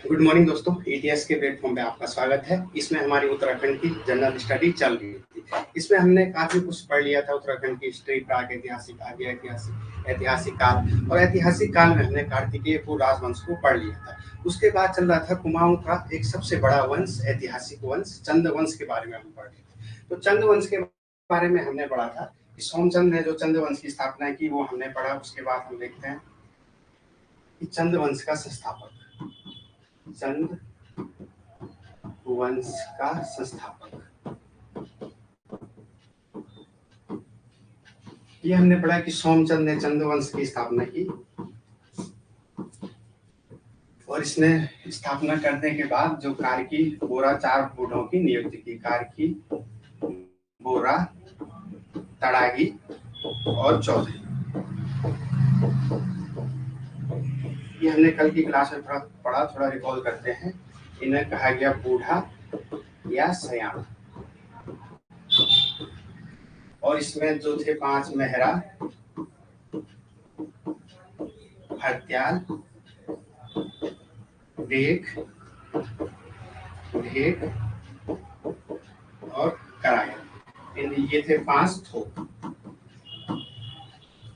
Good morning दोस्तों, ETS के platform पे आपका स्वागत है। इसमें हमारी उत्तराखंड की जनरल स्टडी चल रही थी। इसमें हमने काफी कुछ पढ़ लिया था। उत्तराखंड की हिस्ट्री, प्राक ऐतिहासिक, आगे ऐतिहासिक, ऐतिहासिक काल, और ऐतिहासिक काल में हमने कार्तिकेय राजवंश को पढ़ लिया था। उसके बाद चल रहा था कुमाऊं का एक सबसे बड़ा वंश, ऐतिहासिक वंश चंद वंश के बारे में हम पढ़ रहे थे। तो चंद वंश के बारे में हमने पढ़ा था कि सोमचंद ने जो चंद वंश की स्थापना की वो हमने पढ़ा। उसके बाद हम देखते हैं कि चंद वंश का संस्थापक, चंद वंश का संस्थापक, ये हमने पढ़ा कि सोमचंद ने चंद वंश की स्थापना की और इसने स्थापना करने के बाद जो कार्की, बोरा, 4 बूढ़ों की नियुक्ति की। कार्की, बोरा, तड़ागी और चौधरी। ये हमने कल की क्लास में पढ़ा, थोड़ा रिकॉल करते हैं। इन्हें कहा गया बूढ़ा या सयाना। और इसमें जो थे 5 मेहरा, हरत्याल, वेग, ढेक और करायन, ये थे 5 थोक।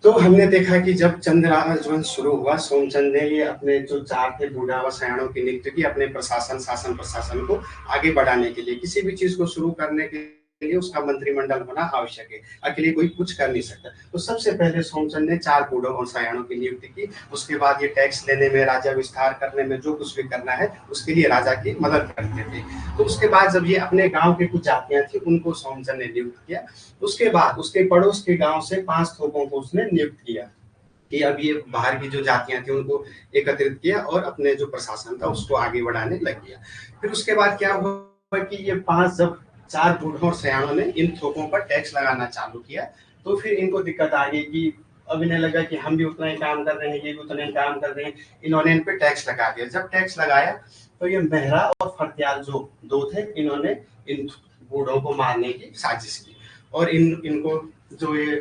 तो हमने देखा कि जब चंद राजवंश शुरू हुआ, सोमचंद ने ये अपने जो 4 थे बूढ़ा व सयानों की नियुक्ति की अपने प्रशासन को आगे बढ़ाने के लिए। किसी भी चीज को शुरू करने के लिए उसका मंत्रिमंडल होना आवश्यक है, अकेले कोई कुछ कर नहीं सकता। तो सबसे पहले सोमचंद ने 4 बूढ़ों और सयानों की नियुक्ति की। उसके बाद ये टैक्स लेने में, राज्य विस्तार करने में, जो कुछ भी करना है उसके लिए राजा की मदद करते थे। तो उसके बाद जब ये अपने गांव की कुछ जातियां थी उनको सोमचंद ने नियुक्त किया। उसके बाद उसके पड़ोस के गांव से 5 थोकों को उसने नियुक्त किया कि अब ये बाहर की जो जातियां थी उनको एकत्रित किया और अपने जो प्रशासन था उसको आगे बढ़ाने लग गया। फिर उसके बाद क्या हुआ कि ये 5 जब 4 बूढ़ों और सयानों ने इन थोकों पर टैक्स लगाना चालू किया तो फिर इनको दिक्कत आ गई कि अब इन्हें लगा कि हम भी उतना ही काम कर रहे हैं, ये भी उतना ही काम कर रहे हैं। इन्होंने इन पे टैक्स लगा दिया। जब टैक्स लगाया तो ये मेहरा और फरत्याल जो 2 थे, इन्होंने इन बूढ़ों को मारने की साजिश की और इनको जो ये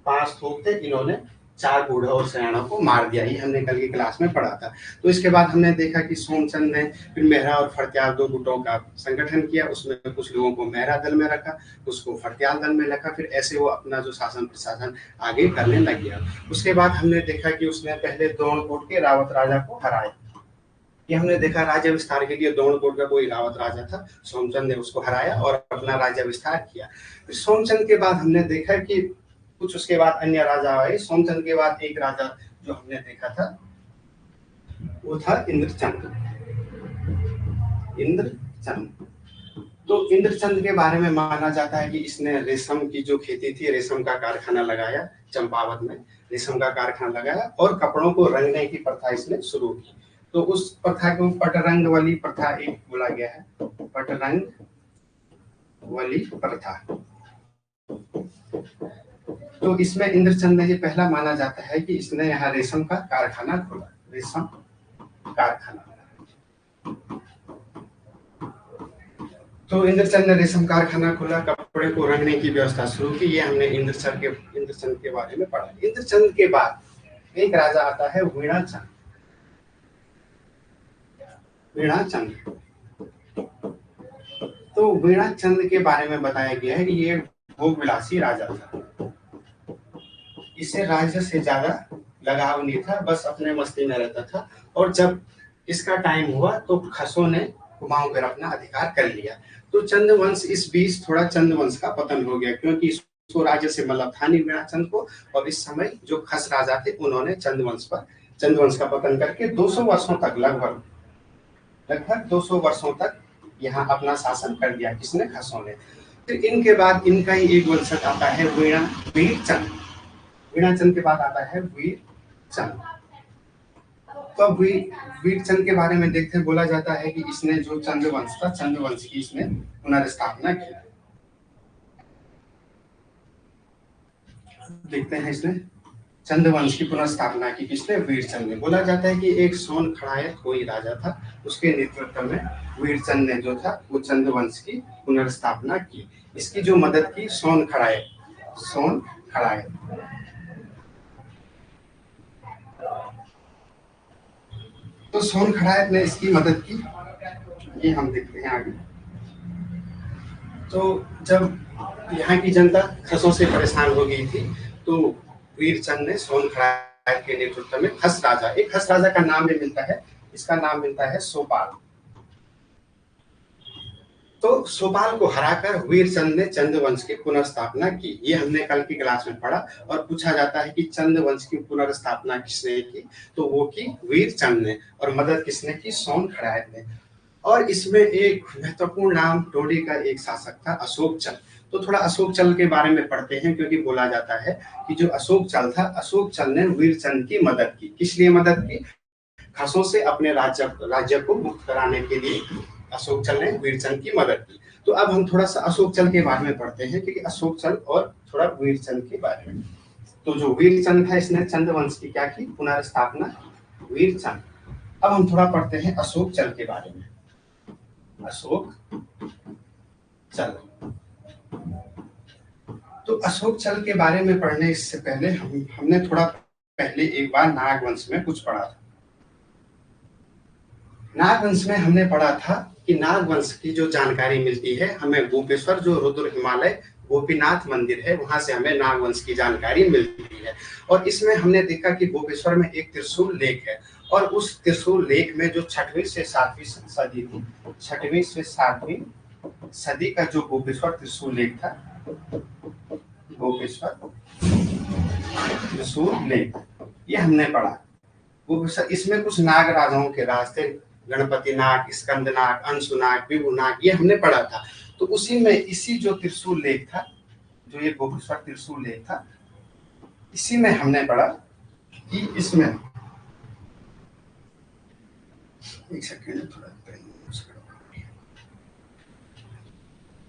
5 थोक थे, इन्होंने 4 बूढ़ों और सयानों को मार दिया। ये हमने कल की क्लास में पढ़ा था। तो इसके बाद हमने देखा कि सोमचंद ने फिर मेहरा और फरत्याल 2 गुटों का संगठन किया। उसमें कुछ लोगों को मेहरा दल में रखा, उसको फरत्याल दल में रखा। फिर ऐसे वो अपना जो शासन प्रशासन आगे करने लग गया। उसके बाद हमने देखा कि उसने पहले दोणकोट के रावत राजा को हराया। ये हमने देखा राज्य विस्तार के लिए दोणकोट का कोई रावत राजा था, सोमचंद ने उसको हराया और अपना राज्य विस्तार किया। फिर सोमचंद के बाद हमने देखा कि कुछ उसके बाद अन्य राजा आए। सोमचंद के बाद एक राजा जो हमने देखा था वो था इंद्रचंद। इंद्रचंद, तो इंद्रचंद के बारे में माना जाता है कि इसने रेशम की जो खेती थी, रेशम का कारखाना लगाया। चंपावत में रेशम का कारखाना लगाया और कपड़ों को रंगने की प्रथा इसने शुरू की। तो उस प्रथा को पटरंग वाली प्रथा एक बोला गया है, पटरंग वाली प्रथा। तो इसमें इंद्रचंद ने ये पहला माना जाता है कि इसने यहाँ रेशम का कारखाना खोला। रेशम कारखाना, तो इंद्रचंद ने रेशम कारखाना खोला, कपड़े को रंगने की व्यवस्था शुरू की। ये हमने इंद्रचंद के बारे में पढ़ा। इंद्रचंद के बाद एक राजा आता है वीणाचंद। वीणाचंद, तो वीणाचंद के बारे में बताया गया है कि ये भोग विलासी राजा था। इसे राज्य से ज्यादा लगाव नहीं था, बस अपने मस्ती में रहता था। और जब इसका टाइम हुआ तो खसों ने कुमाऊं पर अपना अधिकार कर लिया। तो चंद वंश इस बीच थोड़ा चंद वंश का पतन हो गया, क्योंकि इसको राज्य से मतलब था नहीं वीणाचंद को। और इस समय जो खस राजा थे उन्होंने चंद वंश का पतन करके 200 वर्षों तक, लगभग 200 वर्षों तक यहाँ अपना शासन कर दिया। किसने? खसों ने। फिर इनके बाद इनका ही एक वंशज आता है वीरचंद। वीणाचंद के बाद आता है वीरचंद। तो वीरचंद के बारे में देखते हैं। बोला जाता है कि इसने जो चंद वंश था, चंद वंश की इसने पुनर्स्थापना की। देखते हैं इसने चंद वंश की पुनर्स्थापना की। किसने? वीरचंद ने। बोला जाता है कि एक सोन खड़ायत कोई राजा था, उसके नेतृत्व में वीरचंद ने जो था वो चंद वंश की पुनर्स्थापना की। इसकी जो मदद की सोन खड़ायत। तो सोन खड़ायत ने इसकी मदद की, ये हम देखते हैं आगे। तो जब यहाँ की जनता खसों से परेशान हो गई थी, तो वीरचंद ने सोन खड़ायत के नेतृत्व में खस राजा, एक खस राजा का नाम भी मिलता है, इसका नाम मिलता है सोपाल। तो सोपाल को हराकर वीरचंद ने चंद्रवंश की पुनर्स्थापना की। ये हमने कल की क्लास में पढ़ा, और पूछा जाता है कि चंद्रवंश की पुनर्स्थापना किसने की, तो वो की वीरचंद ने, और मदद किसने की, सोन खड़ायत ने। और इसमें एक महत्वपूर्ण नाम टोडी का एक शासक था, अशोक चल। तो थोड़ा अशोक चल के बारे में पढ़ते हैं, क्योंकि बोला जाता है कि जो अशोक चल था, अशोक चल ने वीरचंद की मदद की। किस लिए मदद की? खसों से अपने राज्य को मुक्त कराने के लिए अशोक चल ने वीरचंद की मदद की। तो अब हम थोड़ा सा अशोक चल के बारे में पढ़ते हैं, क्योंकि अशोक चल और थोड़ा वीरचंद के बारे में। तो जो वीरचंद था, इसने चंद्रवंश की क्या की, पुनर्स्थापना, वीरचंद। अब हम थोड़ा पढ़ते हैं अशोक चल के बारे में। अशोक चल, तो अशोक चल के बारे में पढ़ने से पहले हमने थोड़ा पहले एक बार नागवंश में कुछ पढ़ा था। नागवंश में हमने पढ़ा था कि नागवंश की जो जानकारी मिलती है हमें, गोपेश्वर जो रुद्र हिमालय गोपीनाथ मंदिर है, वहां से हमें नागवंश की जानकारी मिलती है। और इसमें हमने देखा कि गोपेश्वर में एक त्रिशूल लेख है, और उस त्रिशूल लेख में जो 6वीं से 7वीं सदी थी, 6वीं से 7वीं सदी का जो गोपेश्वर त्रिशूल लेख था, गोपेश्वर त्रिशूल लेख, ये हमने पढ़ा। गोपेश्वर, इसमें कुछ नाग राजाओं के राज थे, गणपति नाग, स्कंद नाग, अंशु नाग, विभु नाग, ये हमने पढ़ा था। तो उसी में इसी जो त्रिशूल लेख था, जो ये गोपेश्वर त्रिशूल लेख था, इसी में हमने पढ़ा कि इसमें, एक सेकंड थोड़ा,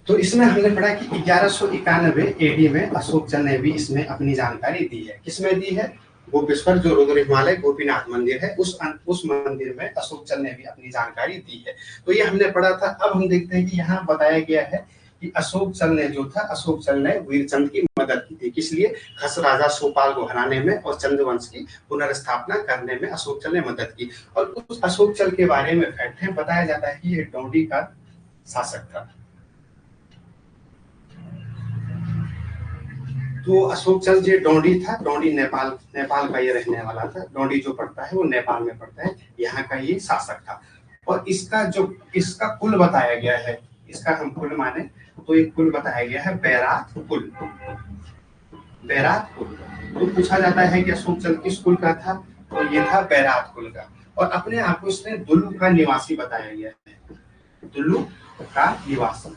तो इसमें हमने पढ़ा कि 1191 एडी में अशोक चल ने भी इसमें अपनी जानकारी दी है। किसमें दी है? गोपेश्वर जो रुद्र हिमालय गोपीनाथ मंदिर है, उस मंदिर में अशोक चल ने भी अपनी जानकारी दी है। तो ये हमने पढ़ा था। अब हम देखते हैं कि यहाँ बताया गया है कि अशोक चल ने जो था, अशोक चल ने वीरचंद की मदद की थी। किस लिए? खस राजा सोपाल को हराने में और चंद्रवंश की पुनर्स्थापना करने में अशोक चल ने मदद की। और उस अशोक चल के बारे में फैक्ट है, बताया जाता है कि ये डोंडी का शासक था। तो अशोक चल जो डोंडी था, डोंडी नेपाल का ये रहने वाला था। डोंडी जो पड़ता है वो नेपाल में पड़ता है, यहाँ का ये शासक था। और इसका कुल बताया गया है, इसका हम कुल माने तो एक कुल बताया गया है बैरात कुल। बैरात कुल, तो पूछा जाता है कि अशोक चल किस कुल का था, तो ये था बैरात कुल का। और अपने आप को इसने दुल्लू का निवासी बताया गया है, दुल्लू का निवासी।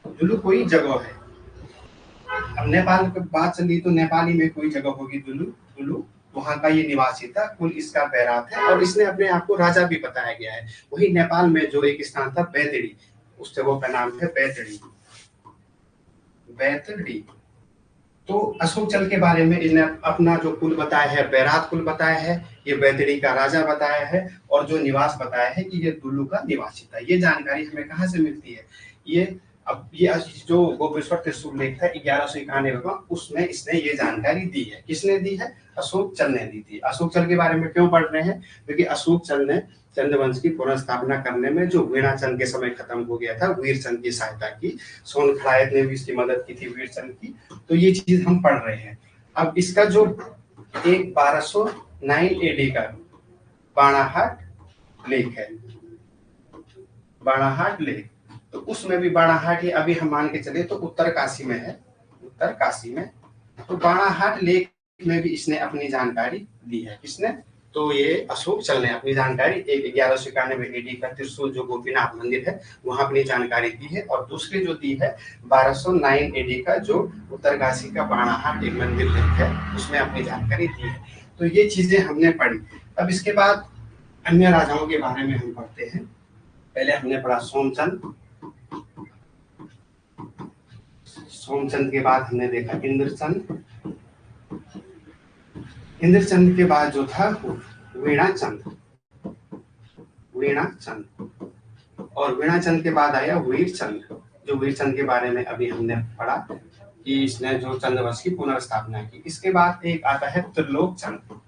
दुल्लू कोई जगह है, अब नेपाल की बात चली तो नेपाली में कोई जगह होगी दुल्लू, दुल्लू वहां का ये निवासी था। कुल इसका बैरात है, और इसने अपने आप को राजा भी बताया गया है। वही नेपाल में जो एक स्थान था बैतडी, उस जगह का नाम है बैतडी, बैतडी। तो अशोक चल के बारे में इसने अपना जो कुल बताया है, बैरात कुल बताया है, ये बैतडी का राजा बताया है, और जो निवास बताया है कि ये दुल्लू का निवासी था। ये जानकारी हमें कहाँ से मिलती है? ये अब ये जो गोपेश्वर त्रिशूल लेख था 1191 का, उसमें इसने ये जानकारी दी है। किसने दी है? अशोक चल ने दी थी। अशोक चल के बारे में क्यों पढ़ रहे हैं? क्योंकि अशोक चल ने चंद्रवंश की पुनर्स्थापना करने में जो वीणाचंद के समय खत्म हो गया था, वीरचंद की सहायता की। सोन खड़ायत ने भी इसकी मदद की थी वीरचंद की। तो ये चीज हम पढ़ रहे हैं। अब इसका जो एक 1209 एडी का बाणाहाट लेख है, बाणाहाट लेख, तो उसमें भी बाणाहाट ही अभी हम मान के चले तो उत्तर काशी में है, उत्तर काशी में। तो बाणाहाट लेख में भी इसने अपनी जानकारी दी है। किसने? तो ये अशोक चल ने अपनी जानकारी 1191 एडी का त्रिशूल जो गोपीनाथ मंदिर है वहां अपनी जानकारी दी है। और दूसरी जो दी है 1209 एडी का जो उत्तर काशी का बाणाहाट एक मंदिर है, उसमें अपनी जानकारी दी है। तो ये चीजें हमने पढ़ी। अब इसके बाद अन्य राजाओं के बारे में हम पढ़ते हैं। पहले हमने पढ़ा सोमचंद, सोमचंद के बाद हमने देखा इंद्रचंद, इंद्रचंद के बाद जो था वीणाचंद, वीणाचंद, और वीणाचंद के बाद आया वीरचंद, जो वीरचंद के बारे में अभी हमने पढ़ा कि इसने जो चंद्रवंश की पुनर्स्थापना की। इसके बाद एक आता है त्रिलोकचंद,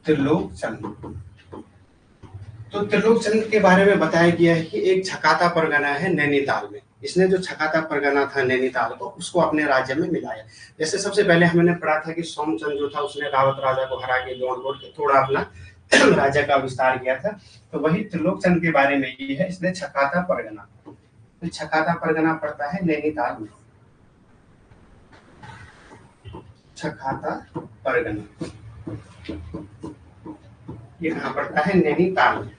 त्रिलोक चंद। तो त्रिलोक चंद के बारे में बताया गया है कि एक छकाता परगना है नैनीताल में। इसने जो छकाता परगना था नैनीताल को, उसको अपने राज्य में मिलाया। जैसे सबसे पहले हमने पढ़ा था कि सोमचंद जो था उसने रावत राजा को हरा के लौट के थोड़ा अपना राज्य का विस्तार किया था। तो वही त्रिलोक चंद के बारे में ये है, इसने छकाता परगना, तो छकाता परगना पड़ता है नैनीताल में। छकाता परगना ये कहाँ पड़ता है? नैनीताल में।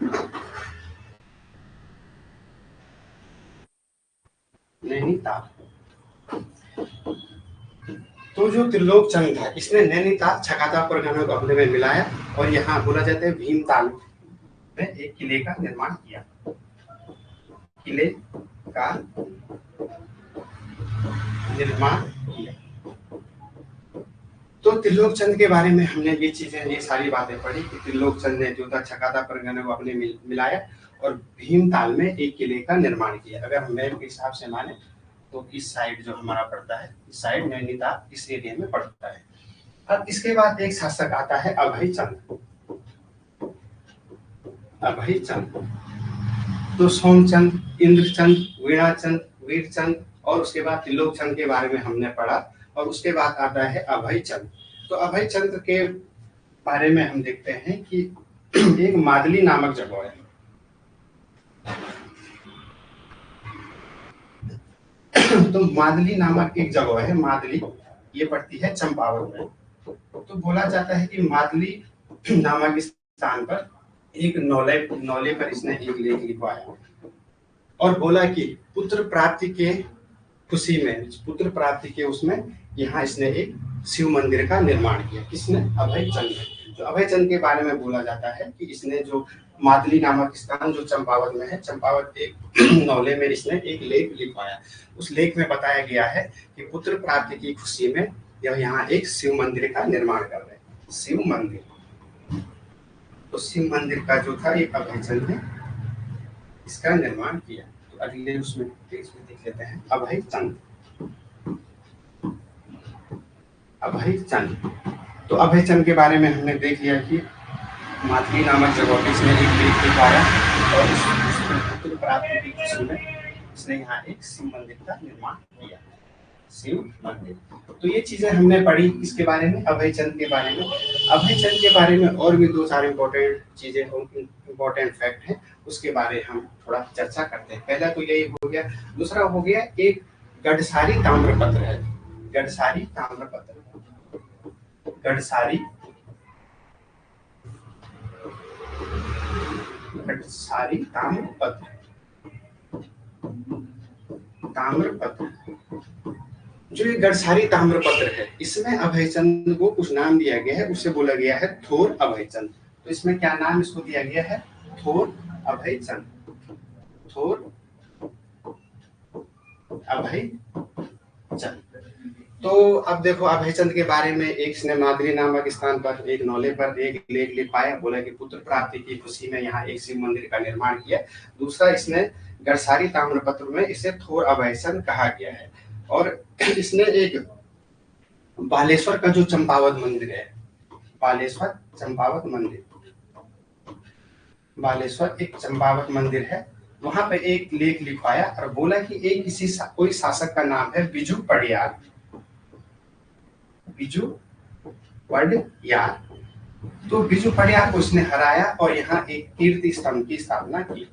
नैनीताल। तो जो त्रिलोक चंद था इसने नैनीताल छकाता परगना को अपने में मिलाया और यहाँ बोला जाता है भीमताल में एक किले का निर्माण किया। किले का निर्माण किया। तो त्रिलोक चंद के बारे में हमने ये चीजें, ये सारी बातें पढ़ी कि त्रिलोक चंद ने जो था छकाता परगना को अपने मिलाया और भीमताल में एक किले का निर्माण किया। अगर हम मैप के हिसाब से माने तो इस साइड जो हमारा पड़ता है, इस साइड नैनीताल इस एरिया में पड़ता है। अब इसके बाद एक शासक आता है अभय चंद। अभय चंद। तो सोमचंद, इंद्रचंद, वीणाचंद, वीरचंद और उसके बाद त्रिलोक चंद के बारे में हमने पढ़ा और उसके बाद आता है अभय चंद। तो अभय चंद के बारे में हम देखते हैं कि एक मादली नामक जगह है। तो मादली नामक एक जगह है, मादली, ये पड़ती है चंपावत में। तो बोला जाता है कि मादली नामक स्थान पर एक नौले पर इसने एक लेख लिखवाया और बोला कि पुत्र प्राप्ति के खुशी में, पुत्र प्राप्ति के उसमें यहाँ इसने एक शिव मंदिर का निर्माण किया। किसने? अभय चंद ने। तो अभय चंद के बारे में बोला जाता है कि इसने जो मादली नामक स्थान जो चंपावत में है, चंपावत एक नौले में इसने एक लेख लिखवाया। उस लेख में बताया गया है कि पुत्र प्राप्ति की खुशी में यह यहाँ एक शिव मंदिर का निर्माण कर रहे हैं। शिव मंदिर। तो शिव मंदिर का जो था एक अभय चंद ने इसका निर्माण किया। तो अगले उसमें देख लेते हैं अभय चंद। अभय चंद। तो अभय चंद के बारे में हमने देख लिया कि मादली नामक जगह पे इसने एक लेख लिखवाया और पुत्र प्राप्ति की खुशी में इसने यहाँ एक शिव मंदिर का निर्माण किया। शिव मंदिर। तो ये चीजें हमने पढ़ी इसके बारे में, अभय चंद के बारे में। अभय चंद के बारे में और भी दो चार इंपॉर्टेंट चीजें, इंपॉर्टेंट फैक्ट हैं, उसके बारे हम थोड़ा चर्चा करते हैं। पहला तो यही हो गया। दूसरा हो गया एक गडसारी ताम्रपत्र है। गडसारी ताम्रपत्र। गडसारी ताम्रपत्र। ताम्रपत्र। जो ये गडसारी ताम्रपत्र है, इसमें अभय चंद को कुछ नाम दिया गया है, उसे बोला गया है थोर अभय चंद। तो इसमें क्या नाम इसको दिया गया है? थोर अभय चंद। थोर अभय चंद। तो अब देखो अभय चंद के बारे में, एक इसने मादली नामक स्थान पर एक नौले पर एक लेख लिखवाया, बोला कि पुत्र प्राप्ति की खुशी में यहाँ एक शिव मंदिर का निर्माण किया। दूसरा, इसने गडसारी ताम्रपत्र में इसे थोर अभय चंद कहा गया है। और इसने एक बालेश्वर का जो चंपावत मंदिर है, बालेश्वर चंपावत मंदिर, बालेश्वर एक चंपावत मंदिर है, वहां पे एक लेख लिखवाया और बोला कि एक कोई शासक का नाम है बिजू पड़ियार। बिजू पड़ियार। तो बिजू पड़ियार को इसने हराया और यहाँ एक कीर्ति स्तंभ की स्थापना की।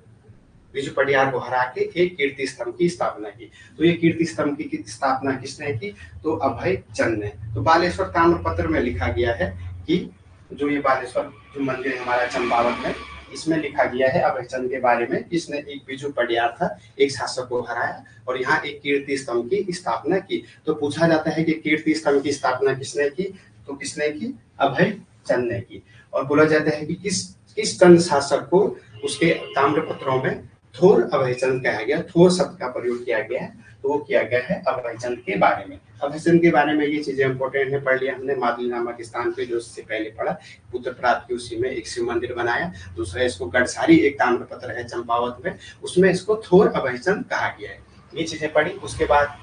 बिजू पड़ियार को हरा के एक कीर्ति स्तंभ की स्थापना की। तो ये कीर्ति स्तंभ की स्थापना किसने की? तो अभय चंद ने। तो बालेश्वर ताम्रपत्र में लिखा गया है कि जो ये बालेश्वर जो मंदिर हमारा चंपावत में, इसमें लिखा गया है अभय चंद के बारे में, इसने एक बिजू पड़ियार था, एक शासक को हराया और यहाँ एक कीर्ति स्तंभ की स्थापना की। तो पूछा जाता है कि कीर्ति स्तंभ की स्थापना किसने की? तो किसने की? अभय चंद ने की। और बोला जाता है कि किस चंद शासक को उसके ताम्रपत्रों में थोर अभय चंद कहा गया, थोर शब्द का प्रयोग किया गया है, तो वो किया गया है अभय चंद के बारे में। अभय चंद के बारे में ये चीजें इंपॉर्टेंट है, पढ़ लिया हमने। मादली नामक स्थान पे जो इससे पहले पढ़ा, पुत्र प्राप्ति उसी में एक शिव मंदिर बनाया। दूसरा, इसको गडसारी एक ताम्रपत्र है चंपावत में, उसमें इसको थोर अभय चंद कहा गया है। ये चीजें पढ़ी। उसके बाद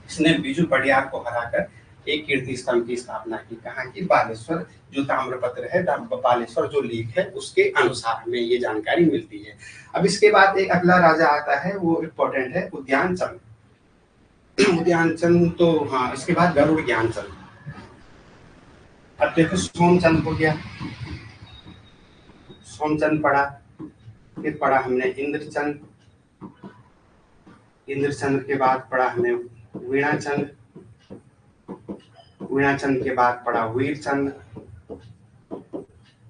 इसने बिजू पड़ियार को हराकर एक कीर्ति स्तंभ की स्थापना की। कहाँ की? बालेश्वर, जो ताम्रपत्र है, बालेश्वर जो लेख है उसके अनुसार हमें ये जानकारी मिलती है। अब इसके बाद एक अगला राजा आता है, वो इम्पोर्टेंट है, उद्यानचंद। उद्यानचंद तो हाँ, इसके बाद गरुड़ ज्ञानचंद। अब देखो सोमचंद हो गया, सोमचंद पढ़ा, फिर पढ़ा हमने इंद्रचंद, इंद्रचंद के बाद पढ़ा हमने वीणाचंद, वीणाचंद के बाद पढ़ा वीरचंद,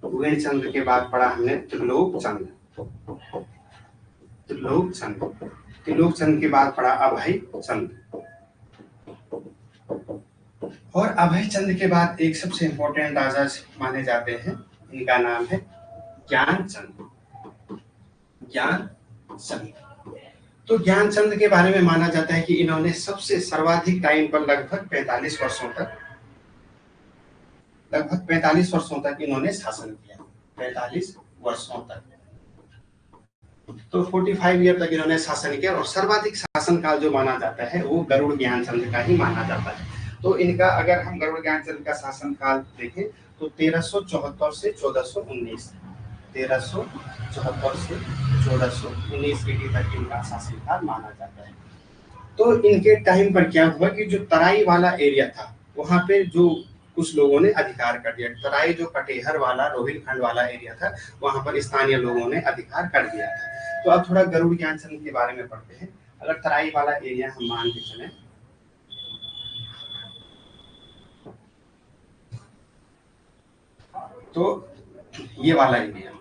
वीरचंद के बाद पढ़ा हमने त्रिलोकचंद, त्रिलोकचंद, त्रिलोकचंद के बाद पढ़ा अभय चंद, और अभय चंद के बाद एक सबसे इंपॉर्टेंट राजा माने जाते हैं, इनका नाम है ज्ञानचंद, ज्ञानचंद। तो ज्ञानचंद के बारे में माना जाता है कि इन्होंने सबसे सर्वाधिक टाइम पर लगभग 45 वर्षों तक, लगभग 45 वर्षों तक इन्होंने शासन किया, 45 वर्षों तक। तो 45 ईयर तक इन्होंने शासन किया, और सर्वाधिक शासन काल जो माना जाता है वो गरुड़ ज्ञानचंद का ही माना जाता है। तो इनका अगर हम गरुड़ ज्ञानचंद का शासन काल देखें तो 1374 से 1419, 1374 से 1419 ईडी तक इनका शासनकाल माना जाता है। तो इनके टाइम पर क्या हुआ कि जो तराई वाला एरिया था वहां पे जो कुछ लोगों ने अधिकार कर दिया, तराई जो कटेहर वाला, रोहिलखंड वाला एरिया था, वहां पर स्थानीय लोगों ने अधिकार कर दिया था। तो अब थोड़ा गरुड़ ज्ञानचंद के बारे में पढ़ते हैं। अगर तराई वाला एरिया हम मान के चले, तो ये वाला एरिया,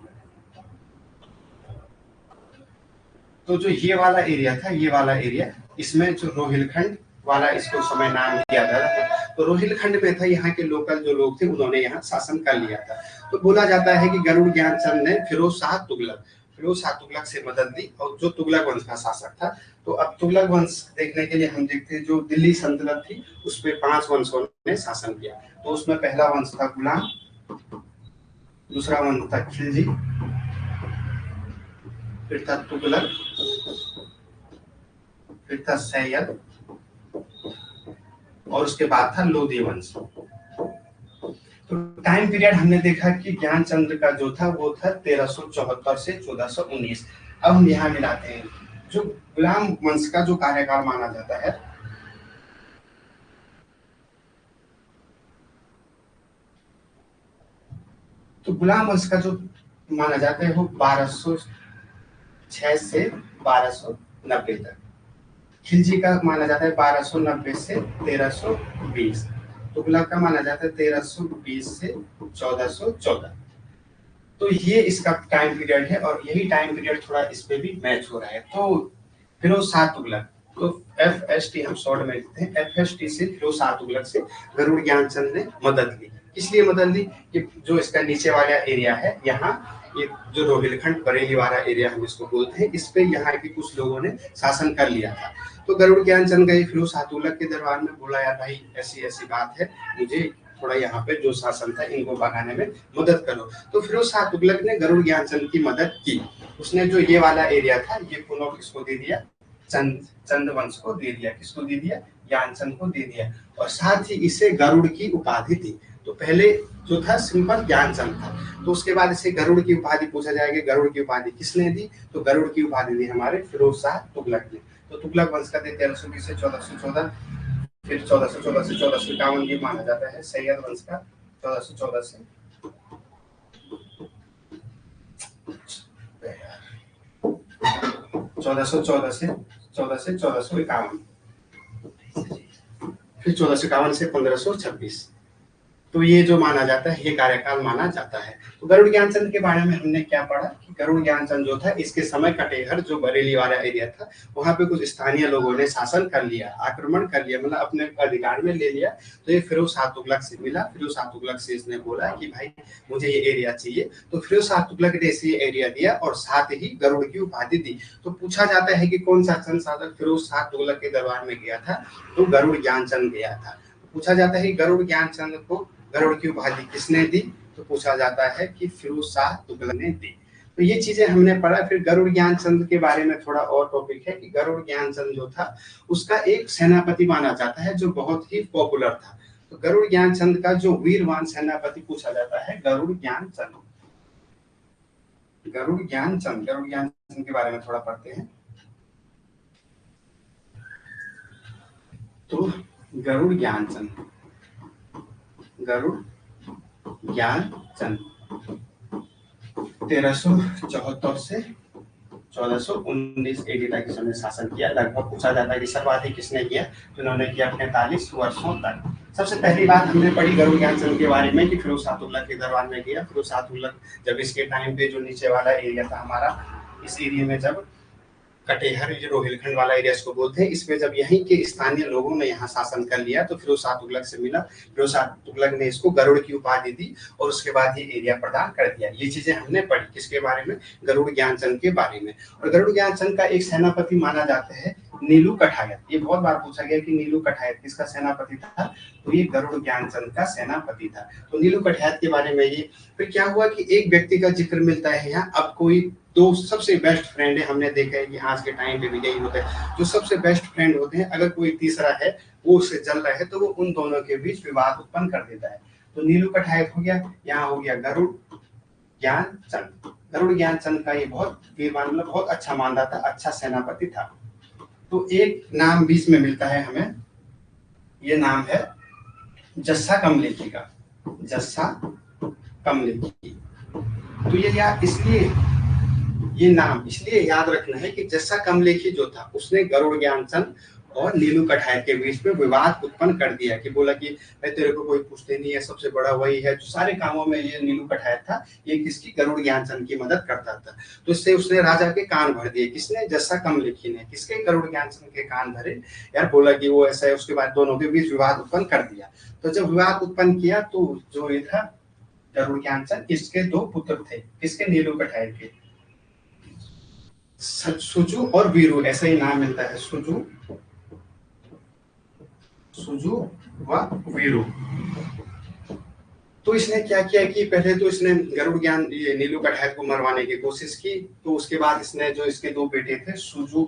तो जो ये वाला एरिया था, ये वाला एरिया, इसमें जो रोहिलखंड वाला इसको समय नाम दिया गया था, तो रोहिलखंड में था, यहाँ के लोकल जो लोग थे उन्होंने यहाँ शासन कर लिया था। तो बोला जाता है कि गरुड़ ज्ञानचंद ने फिरोज शाह तुगलक से मदद ली, और जो तुगलक वंश का शासक था। तो अब तुगलक वंश देखने के लिए हम देखते हैं, जो दिल्ली सल्तनत थी उस पर 5 वंशों ने शासन किया। तो उसमें पहला वंश था गुलाम, दूसरा वंश था खिलजी, फिर था तुगलक, फिर था सैयद, और उसके बाद था लोधी वंश। तो टाइम पीरियड हमने देखा कि ज्ञानचंद का जो था वो था 1374 से 1419। अब हम यहाँ मिलाते हैं, जो गुलाम वंश का जो कार्यकाल माना जाता है, तो गुलाम वंश का जो माना जाता है वो 1206 से 1290 तक। खिलजी का माना जाता है 1290 से 1320। तुगलक का माना जाता है 1320 से 1414। तो ये इसका टाइम पीरियड है, और यही टाइम पीरियड थोड़ा इस पे भी मैच हो रहा है। तो फिरोज शाह तुगलक, तो FST हम शॉर्ट में लिखते हैं, FST से फिरोज शाह तुगलक से गरुड़ ज्ञानचंद ने मदद ली। इसलिए मदद ली कि जो इसका नीचे वाला एरिया है, यहाँ ये जो रोहिलखंड बरेली वाला एरिया हम इसको बोलते हैं, इस पे यहाँ के कुछ लोगों ने शासन कर लिया था। तो गरुड़ ज्ञानचंद गए फिरोज शाह तुगलक के दरबार में, बोला यार भाई ऐसी ऐसी बात है, मुझे थोड़ा यहाँ पे जो शासन था इनको भगाने में मदद करो। तो फिरोज शाह तुगलक ने गरुड़ ज्ञानचंद की मदद की। उसने जो ये वाला एरिया था ये पुनः किसको दे दिया? चंद वंश को दे दिया। किसको दे दिया? ज्ञानचंद को दे दिया, और साथ ही इसे गरुड़ की उपाधि दी। तो पहले जो था सिंपल ज्ञानचंद था, तो उसके बाद इसे गरुड़ की उपाधि पूछा जाएगा, गरुड़ की उपाधि किसने दी? तो गरुड़ की उपाधि दी हमारे फिरोज शाह तुगलक ने। तो तुगलक वंश का 1320 से 1414, फिर 1414 से 1451 ये माना जाता है। सैयद वंश का 1414 से 1451, फिर 1451 से 1526। तो ये जो माना जाता है, ये कार्यकाल माना जाता है। तो गरुड़ ज्ञानचंद के बारे में हमने क्या पढ़ा कि गरुड़ ज्ञानचंद जो था, इसके समय कटेहर जो बरेली वाला एरिया था, वहां पे कुछ स्थानीय लोगों ने शासन कर लिया, आक्रमण कर लिया, मतलब अपने अधिकार में ले लिया। तो ये फिरोज शाह तुगलक से मिला, फिरोज शाह तुगलक से इसने बोला कि भाई मुझे ये एरिया चाहिए। तो फिरोज शाह तुगलक ने इसे एरिया दिया, और साथ ही गरुड़ की उपाधि दी। तो पूछा जाता है कि कौन सा संसाधक फिरोज शाह तुगलक के दरबार में गया था? तो गरुड़ ज्ञानचंद गया था। पूछा जाता है कि गरुड़ ज्ञानचंद को गरुड़ की उपाधि किसने दी? तो पूछा जाता है कि फिरोज शाह तुगलक ने दी। तो ये चीजें हमने पढ़ा। फिर गरुड़ ज्ञानचंद के बारे में थोड़ा और टॉपिक है कि गरुड़ ज्ञानचंद जो था उसका एक सेनापति माना जाता है जो बहुत ही पॉपुलर था। तो तो गरुड़ ज्ञानचंद का जो वीरवान सेनापति पूछा जाता है गरुड़ ज्ञानचंद। गरुड़ ज्ञानचंद के बारे में थोड़ा पढ़ते हैं। तो गरुड़ ज्ञानचंद ज्ञानचंद 1374 से 1419 AD तक इसने शासन किया। लगभग पूछा जाता है कि सर्वाधिक किसने किया, तो उन्होंने किया 45 वर्षों तक। सबसे पहली बात हमने पढ़ी गरुड़ ज्ञानचंद के बारे में कि फिरोज शाह तुगलक के दरबार में गया। फिरोज शाह तुगलक जब इसके टाइम पे जो नीचे वाला एरिया था हमारा, इस एरिया में जब कटेहर जो रोहिलखंड वाला एरिया इसको बोलते हैं, इसमें जब यहीं के स्थानीय लोगों ने यहाँ शासन कर लिया तो फिरोज शाह तुगलक से मिला। फिरोज शाह तुगलक ने इसको गरुड़ की उपाधि दी और उसके बाद ये एरिया प्रदान कर दिया। ये चीजें हमने पढ़ी किसके बारे में, गरुड़ ज्ञानचंद के बारे में। और गरुड़ ज्ञानचंद का एक सेनापति माना जाता है नीलू कठायत। ये बहुत बार पूछा गया कि नीलू कठायत किसका सेनापति था, तो ये गरुड़ ज्ञानचंद का सेनापति था। तो नीलू कठायत के बारे में ये फिर क्या हुआ कि एक व्यक्ति का जिक्र मिलता है यहाँ। अब कोई दो सबसे बेस्ट फ्रेंड है, हमने देखा है कि आज के टाइम पे भी यही होता है, जो सबसे बेस्ट फ्रेंड होते हैं अगर कोई तीसरा है वो उससे जल रहा है तो वो उन दोनों के बीच विवाद उत्पन्न कर देता है। तो नीलू कठायत हो गया, यहाँ हो गया गरुड़ ज्ञानचंद। गरुड़ ज्ञानचंद का ये बहुत वीरवान मतलब बहुत अच्छा मानता था, अच्छा सेनापति था। तो एक नाम बीच में मिलता है हमें, ये नाम है जस्सा कमलेखी का। जस्सा कमलेखी, तो ये नाम इसलिए याद रखना है कि जस्सा कमलेखी जो था उसने गरुड़ ज्ञानचंद और नीलू कठायत के बीच में विवाद उत्पन्न कर दिया कि बोला कि भाई तेरे को कोई पूछते नहीं है, सबसे बड़ा वही है जो सारे कामों में। ये नीलू कठायत था, ये किसकी, गरुड़ ज्ञानचंद की मदद करता था। तो इससे उसने राजा के कान भर दिए। किसने, जस्सा कमलेखी ने। किसके, गरुड़ ज्ञानचंद के कान भरे यार, बोला कि वो ऐसा है। उसके बाद दोनों के बीच विवाद उत्पन्न कर दिया। तो जब विवाद उत्पन्न किया तो जो ये था गरुड़ ज्ञानचंद, इसके दो पुत्र थे। किसके, नीलू कठायत के, सुजु और वीरू, ऐसा ही नाम मिलता है, सुजु व वीरू। तो इसने क्या किया कि पहले तो इसने नीलू कठायत को मरवाने की कोशिश की। तो उसके बाद इसने जो इसके दो बेटे थे सुजु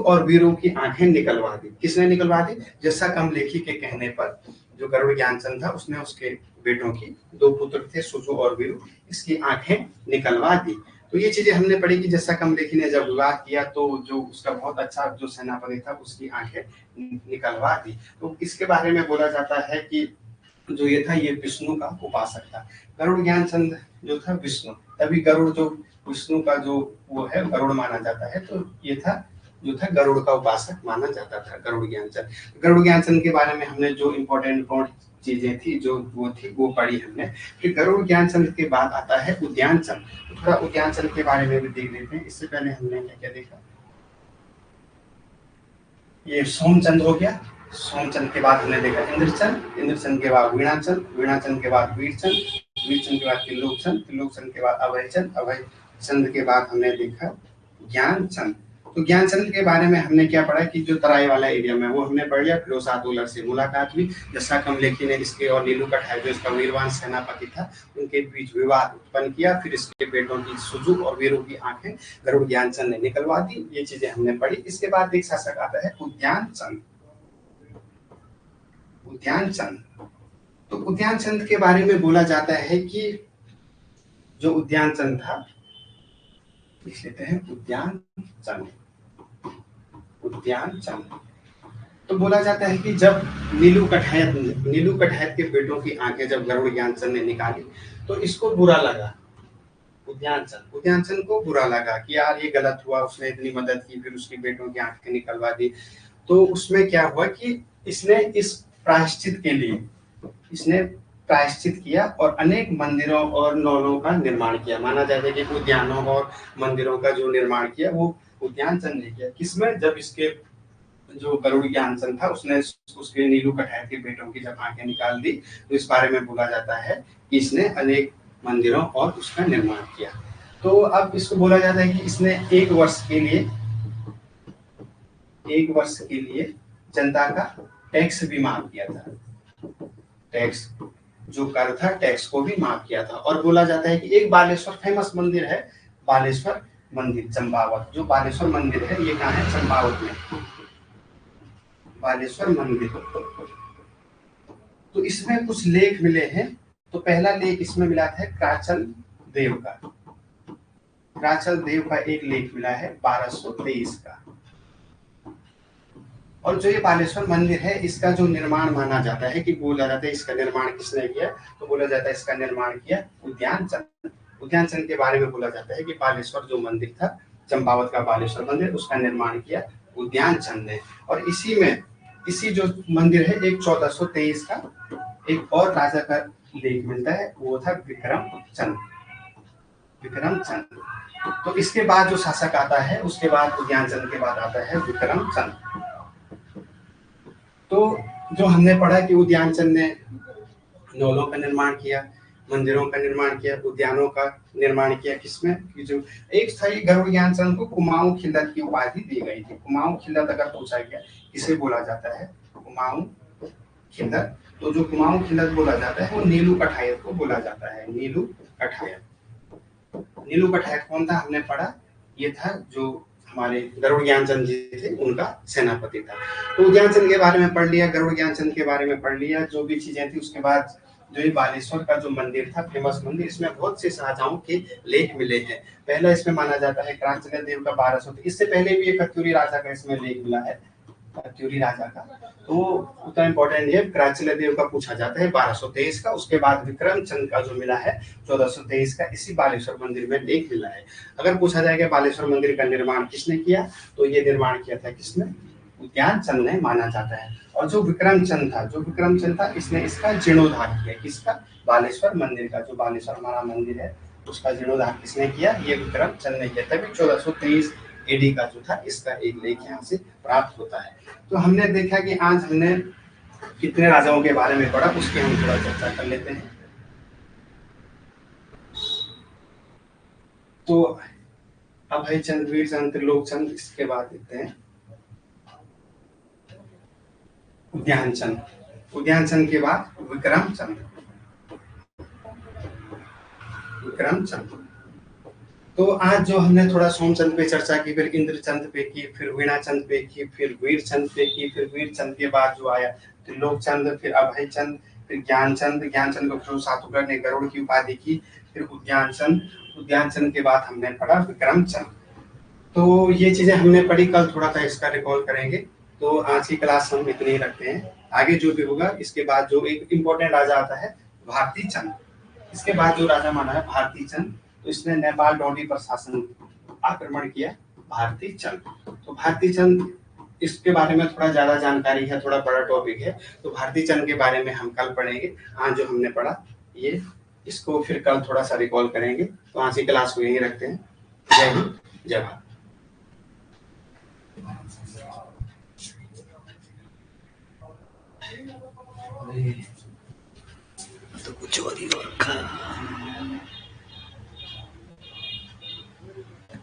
और वीरू की आंखें निकलवा दी। किसने निकलवा दी, जस्सा कमलेखी के कहने पर जो गरुड़ ज्ञानचंद था उसने उसके बेटों की, दो पुत्र थे सुजु और वीरू, इसकी आंखें निकलवा दी। तो ये चीजें हमने पढ़ी कि जस्सा कमलेखी ने जब विवाह किया तो जो उसका बहुत अच्छा जो सेनापति था उसकी आंखें निकलवा दी। तो इसके बारे में बोला जाता है कि जो ये था ये विष्णु का उपासक था। गरुड़ ज्ञानचंद जो था विष्णु, तभी गरुड़ जो विष्णु का जो वो है गरुड़ माना जाता है। तो ये था जो था गरुड़ का उपासक माना जाता था गरुड़ ज्ञानचंद। गरुड़ ज्ञानचंद के बारे में हमने जो इम्पोर्टेंट चीजें थी जो वो पढ़ी हमने। फिर गरुड़ ज्ञानचंद के बाद आता है उद्यानचंद। तो थोड़ा उद्यानचंद के बारे में भी देख लेते हैं। इससे पहले हमने क्या देखा, ये सोमचंद हो गया। सोमचंद के बाद हमने देखा इंद्रचंद के बाद वीणाचंद के बाद वीरचंद के बाद त्रिलोकचंद के बाद अभयचंद के बाद हमने देखा ज्ञानचंद। तो ज्ञानचंद के बारे में हमने क्या पढ़ा कि जो तराई वाला एरिया में वो हमने पढ़ लिया। फिरोज शाह तुगलक से मुलाकात हुई। जस्सा कमलेखी ने इसके और नीलू कठायत जो इसका वीरवान सेनापति था उनके बीच विवाद उत्पन्न किया। फिर इसके बेटों की सुजु और वीरू की आंखें गरुड़ ज्ञानचंद ने निकलवा दी। ये चीजें हमने पढ़ी। इसके बाद एक शासक आता है उद्यानचंद। तो उद्यानचंद के बारे में बोला जाता है कि जो उद्यानचंद था, लिख लेते हैं उद्यानचंद। तो बोला जाता है कि जब नीलू कठायत के बेटों की आंखें जब गरुड़ ज्ञानचंद ने निकाली तो इसको बुरा लगा। उद्यानचंद को बुरा लगा कि यार ये गलत हुआ, उसने इतनी मदद की फिर उसके बेटों की आंखें निकलवा दी। तो उसमें क्या हुआ कि इसने इस प्रायश्चित के लिए प्रायश्चित किया और अनेक मंदिरों और नौलों का निर्माण किया। माना जाता है कि उद्यानों और मंदिरों का जो निर्माण किया वो उद्यानचंद ने किया। किसमें, जब इसके जो गरुड़ ज्ञानचंद था उसने उसके नीलू कठायत के बेटों की जब आंखें निकाल दी तो इस बारे में बोला जाता है कि इसने अनेक मंदिरों और उसका निर्माण किया। तो अब इसको बोला जाता है कि इसने एक वर्ष के लिए जनता का टैक्स भी माफ किया था। टैक्स जो कर था टैक्स को भी माफ किया था। और बोला जाता है कि एक बालेश्वर फेमस मंदिर है, बालेश्वर मंदिर चंपावत। जो बालेश्वर मंदिर है ये कहाँ है, चंपावत में। बालेश्वर मंदिर तो इसमें कुछ लेख मिले हैं। तो पहला लेख इसमें मिला था क्राचल देव का। क्राचल देव का एक लेख मिला है 1223 का। और जो ये बालेश्वर मंदिर है, इसका जो निर्माण माना जाता है कि बोला जाता है इसका निर्माण किसने किया, तो बोला जाता है इसका निर्माण किया उद्यान चंद। उद्यान चंद के बारे में बोला जाता है कि बालेश्वर जो मंदिर था, चंपावत का बालेश्वर मंदिर, उसका निर्माण किया उद्यान चंद ने। और इसी जो मंदिर है, एक 1423 का एक और राजा का लेख मिलता है, वो था विक्रम चंद। विक्रम चंद। तो इसके बाद जो शासक आता है, उसके बाद उद्यान चंद के बाद आता है विक्रम चंद। तो जो हमने पढ़ा कि उद्यान चंद ने नौलों का निर्माण किया, मंदिरों का निर्माण किया, उद्यानों का निर्माण किया। किसमें कि जो एक था, गरुड़ ज्ञान चंद को कुमाऊं खिल्लत की उपाधि दी गई थी। कुमाऊं खिल्लत अगर पूछा गया किसे बोला जाता है, कुमाऊं खिल्लत। तो जो कुमाऊं खिल्लत बोला जाता है वो नीलू कठायत को बोला जाता है। नीलू कठायत। नीलू कठायत कौन था, हमने पढ़ा, ये था जो हमारे गरुड़ ज्ञानचंद जी थे, उनका सेनापति था। तो उद्यान चंद के बारे में पढ़ लिया, गरुड़ ज्ञानचंद के बारे में पढ़ लिया, जो भी चीजें थी। उसके बाद जो ये बालेश्वर का जो मंदिर था, फेमस मंदिर, इसमें बहुत से शाहजहां के लेख मिले हैं। पहला इसमें माना जाता है क्रांचल देव का 1200। इससे पहले भी एक कत्यूरी राजा का इसमें लेख मिला है, कत्यूरी राजा का। तो उतना इंपॉर्टेंट है। क्रांचल देव का पूछा जाता है 1223 का। उसके बाद विक्रम चंद का जो मिला है 1423 का, इसी बालेश्वर मंदिर में लेख मिला है। अगर पूछा जाएगा बालेश्वर मंदिर का निर्माण किसने किया, तो ये निर्माण किया था किसने, उद्यान चंद ने माना जाता है। और जो विक्रम चंद था, इसने इसका जीर्णोद्धार किया। किसका, बालेश्वर मंदिर का। जो बालेश्वर हमारा मंदिर है, उसका जीर्णोद्धार किसने किया, ये विक्रम चंद ने किया। तभी 1423 एडी का जो था, इसका एक लेख यहाँ से प्राप्त होता है। तो हमने देखा कि आज हमने कितने राजाओं के बारे में पढ़ा, उसकी हम थोड़ा चर्चा कर लेते हैं। तो अभय चंद, वीर चंद, त्रिलोक चंद, इसके बाद देखते हैं उद्यान चंद। उद्यान चंद के बाद विक्रम चंद। विक्रम चंद। तो आज जो हमने थोड़ा सोमचंद पे चर्चा की, फिर इंद्रचंद पे की, फिर वीणाचंद पे की, फिर वीरचंद पे की, फिर वीरचंद के बाद जो आया त्रिलोक चंद, फिर अभय चंद, फिर ज्ञानचंद। ज्ञानचंद को फिर सातुकर ने गरुड़ की उपाधि की, फिर उद्यान चंद। उद्यान चंद के बाद हमने पढ़ा विक्रम चंद। तो ये चीजें हमने पढ़ी, कल थोड़ा सा इसका रिकॉल करेंगे। तो आज की क्लास हम इतनी ही रखते हैं। आगे जो भी होगा, इसके बाद जो एक इम्पोर्टेंट राजा आता है भारती चंद। इसके बाद जो राजा माना है भारती चंद, तो इसने नेपाल डोडी पर शासन आक्रमण किया, भारती चंद। तो भारती चंद, इसके बारे में थोड़ा ज्यादा जानकारी है, थोड़ा बड़ा टॉपिक है। तो भारती चंद के बारे में हम कल पढ़ेंगे। आज जो हमने पढ़ा ये, इसको फिर कल थोड़ा सा रिकॉल करेंगे। तो आज की क्लास को यहीं रखते हैं। जय हिंद, जय भारत। तो कुछ और ही रखा।